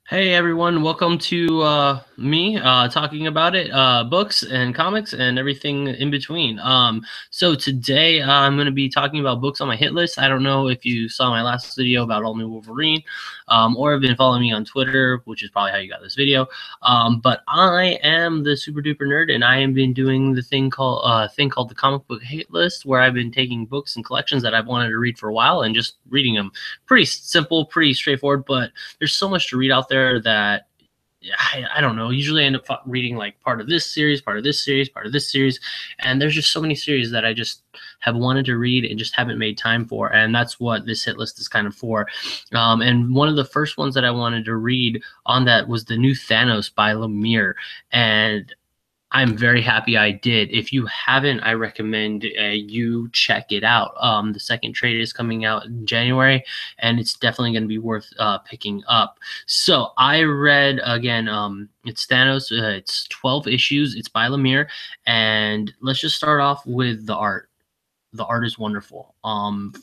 Hey everyone, welcome to me talking about it, books and comics and everything in between. So today I'm going to be talking about books on my hit list. I don't know if you saw my last video about All New Wolverine, or have been following me on Twitter, which is probably how you got this video. But I am the super duper nerd, and I have been doing the thing called the comic book hit list, where I've been taking books and collections that I've wanted to read for a while and just reading them. Pretty simple, pretty straightforward, but there's so much to read out there that I don't know. Usually I end up reading like part of this series, part of this series, part of this series. And there's just so many series that I just have wanted to read and just haven't made time for. And that's what this hit list is kind of for. And one of the first ones that I wanted to read on that was the new Thanos by Lemire. And I'm very happy I did. If you haven't, I recommend you check it out. The second trade is coming out in January, and it's definitely going to be worth picking up. So I read again. It's Thanos. It's 12 issues. It's by Lemire, and let's just start off with the art. The art is wonderful.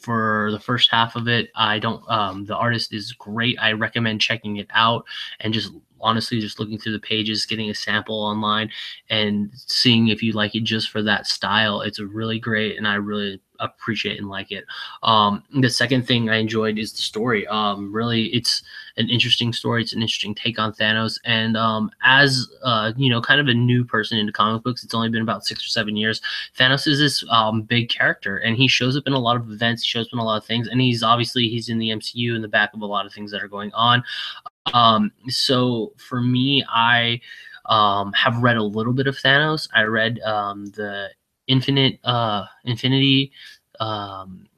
For the first half of it, I don't. The artist is great. I recommend checking it out and just honestly just looking through the pages, getting a sample online, and seeing if you like it just for that style. It's a really great, and I really appreciate and like it. The second thing I enjoyed is the story. Really, it's an interesting story. It's an interesting take on Thanos, and as kind of a new person into comic books, it's only been about 6 or 7 years. Thanos is this big character, and he shows up in a lot of events. He shows up in a lot of things, and he's in the MCU in the back of a lot of things that are going on. So for me, I have read a little bit of Thanos. I read the Infinity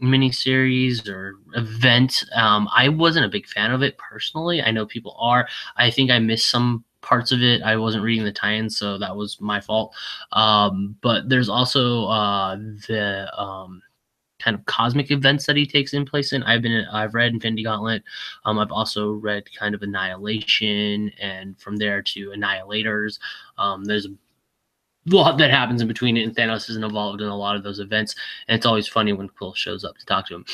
miniseries or event. I wasn't a big fan of it personally. I know people are. I think I missed some parts of it. I wasn't reading the tie-ins, so that was my fault. But there's also the kind of cosmic events that he takes in place in. I've read Infinity Gauntlet. I've also read kind of Annihilation, and from there to Annihilators. There's a lot that happens in between it, and Thanos isn't involved in a lot of those events. And it's always funny when Quill shows up to talk to him.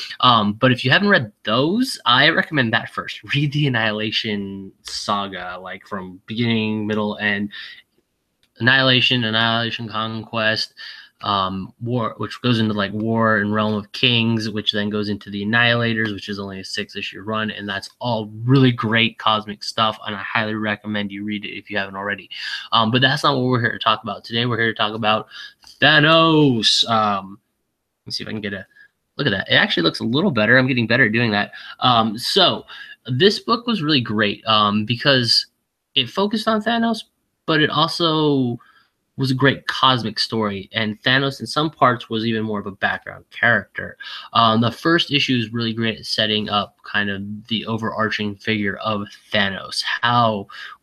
But if you haven't read those, I recommend that first. Read the Annihilation saga, like from beginning, middle, and Annihilation Conquest, War, which goes into like War and Realm of Kings, which then goes into the Annihilators, which is only a 6-issue run, and that's all really great cosmic stuff, and I highly recommend you read it if you haven't already. But that's not what we're here to talk about today. We're here to talk about Thanos. Let's see if I can get a look at that. It actually looks a little better. I'm getting better at doing that. So this book was really great because it focused on Thanos, but it also was a great cosmic story, and Thanos in some parts was even more of a background character. The first issue is really great at setting up kind of the overarching figure of Thanos,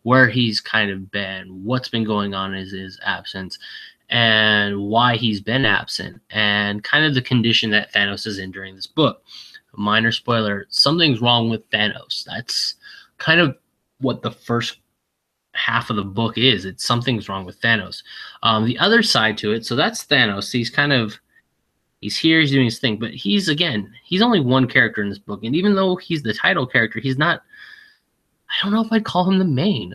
where he's kind of been, what's been going on in his absence, and why he's been absent, and kind of the condition that Thanos is in during this book. Minor spoiler, something's wrong with Thanos. That's kind of what the first half of the book is. It's something's wrong with Thanos. The other side to it, so that's Thanos. He's here, he's doing his thing, but he's only one character in this book, and even though he's the title character, he's not. I don't know if I'd call him the main.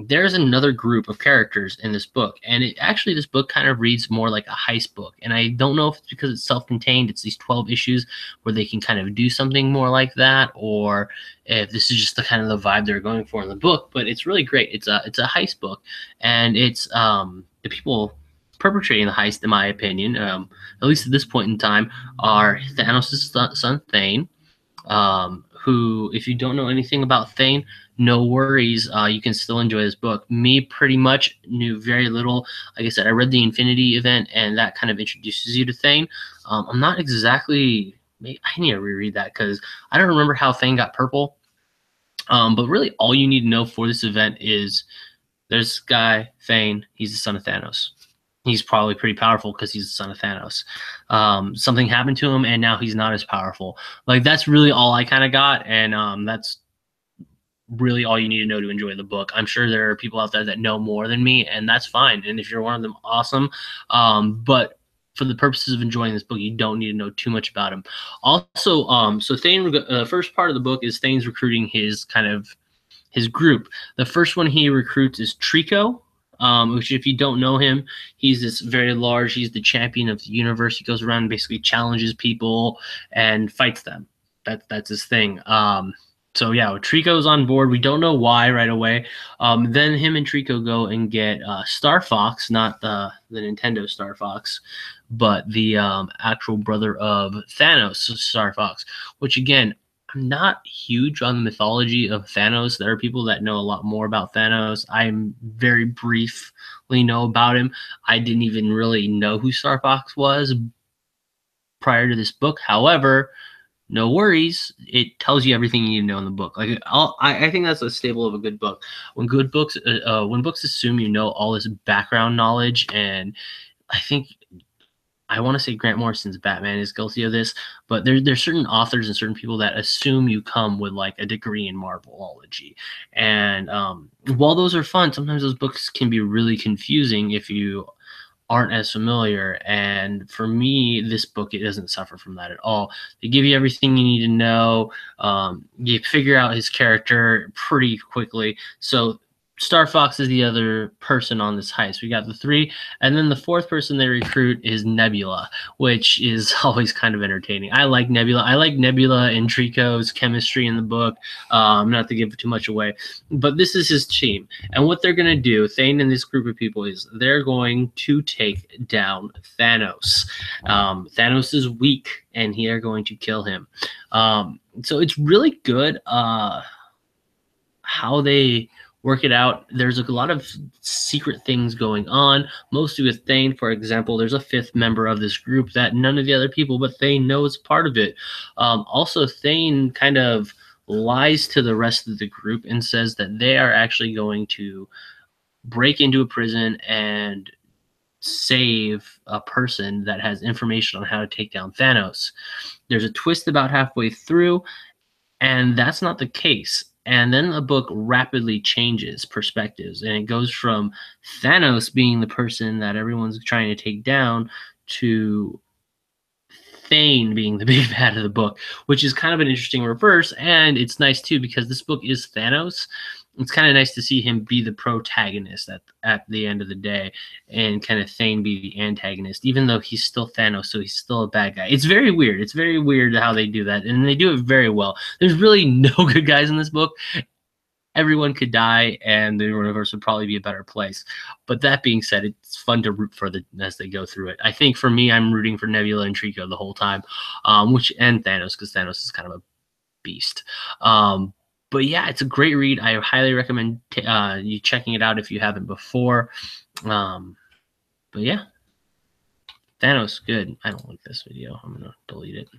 There's another group of characters in this book, and this book kind of reads more like a heist book. And I don't know if it's because it's self-contained, it's these 12 issues where they can kind of do something more like that, or if this is just the kind of the vibe they're going for in the book. But it's really great. It's a heist book, and it's the people perpetrating the heist, in my opinion, at least at this point in time, are Thanos' son Thane. Who, if you don't know anything about Thane, no worries, you can still enjoy this book. Me, pretty much knew very little. Like I said, I read the Infinity event, and that kind of introduces you to Thane. I'm not exactly. I need to reread that because I don't remember how Thane got purple. But really, all you need to know for this event is there's this guy, Thane. He's the son of Thanos. He's probably pretty powerful because he's the son of Thanos. Something happened to him, and now he's not as powerful. Like, that's really all I kind of got, and that's really all you need to know to enjoy the book. I'm sure there are people out there that know more than me, and that's fine. And if you're one of them, awesome. But for the purposes of enjoying this book, you don't need to know too much about him. Also, so Thane, the first part of the book is Thane's recruiting his kind of his group. The first one he recruits is Trico, which if you don't know him, he's this very large. He's the champion of the universe. He goes around and basically challenges people and fights them. That's his thing. So yeah, Trico's on board. We don't know why right away. Then him and Trico go and get Star Fox, not the Nintendo Star Fox, but the actual brother of Thanos, Star Fox. Which again, I'm not huge on the mythology of Thanos. There are people that know a lot more about Thanos. I'm very briefly know about him. I didn't even really know who Star Fox was prior to this book. However, no worries. It tells you everything you need to know in the book. Like I think that's a staple of a good book. When books assume you know all this background knowledge, and I think I want to say Grant Morrison's Batman is guilty of this, but there's certain authors and certain people that assume you come with like a degree in Marvelology, and while those are fun, sometimes those books can be really confusing if you aren't as familiar. And for me, this book, it doesn't suffer from that at all. They give you everything you need to know. You figure out his character pretty quickly. So Star Fox is the other person on this heist. We got the three, and then the fourth person they recruit is Nebula, which is always kind of entertaining. I like Nebula. I like Nebula and Trico's chemistry in the book. Not to give too much away, but this is his team, and what they're gonna do, Thane and this group of people, is they're going to take down Thanos. Thanos is weak, and they're going to kill him. So it's really good how they work it out. There's a lot of secret things going on, mostly with Thane. For example, there's a fifth member of this group that none of the other people but Thane knows part of it. Also, Thane kind of lies to the rest of the group and says that they are actually going to break into a prison and save a person that has information on how to take down Thanos. There's a twist about halfway through, and that's not the case. And then the book rapidly changes perspectives, and it goes from Thanos being the person that everyone's trying to take down to Thane being the big bad of the book, which is kind of an interesting reverse. And it's nice too, because this book is Thanos. It's kind of nice to see him be the protagonist at the end of the day, and kind of Thane be the antagonist, even though he's still Thanos, so he's still a bad guy. It's very weird. It's very weird how they do that, and they do it very well. There's really no good guys in this book. Everyone could die, and the universe would probably be a better place. But that being said, it's fun to root for as they go through it. I think for me, I'm rooting for Nebula and Trico the whole time, and Thanos, because Thanos is kind of a beast. But yeah, it's a great read. I highly recommend you checking it out if you haven't before. But yeah, Thanos, good. I don't like this video. I'm gonna delete it.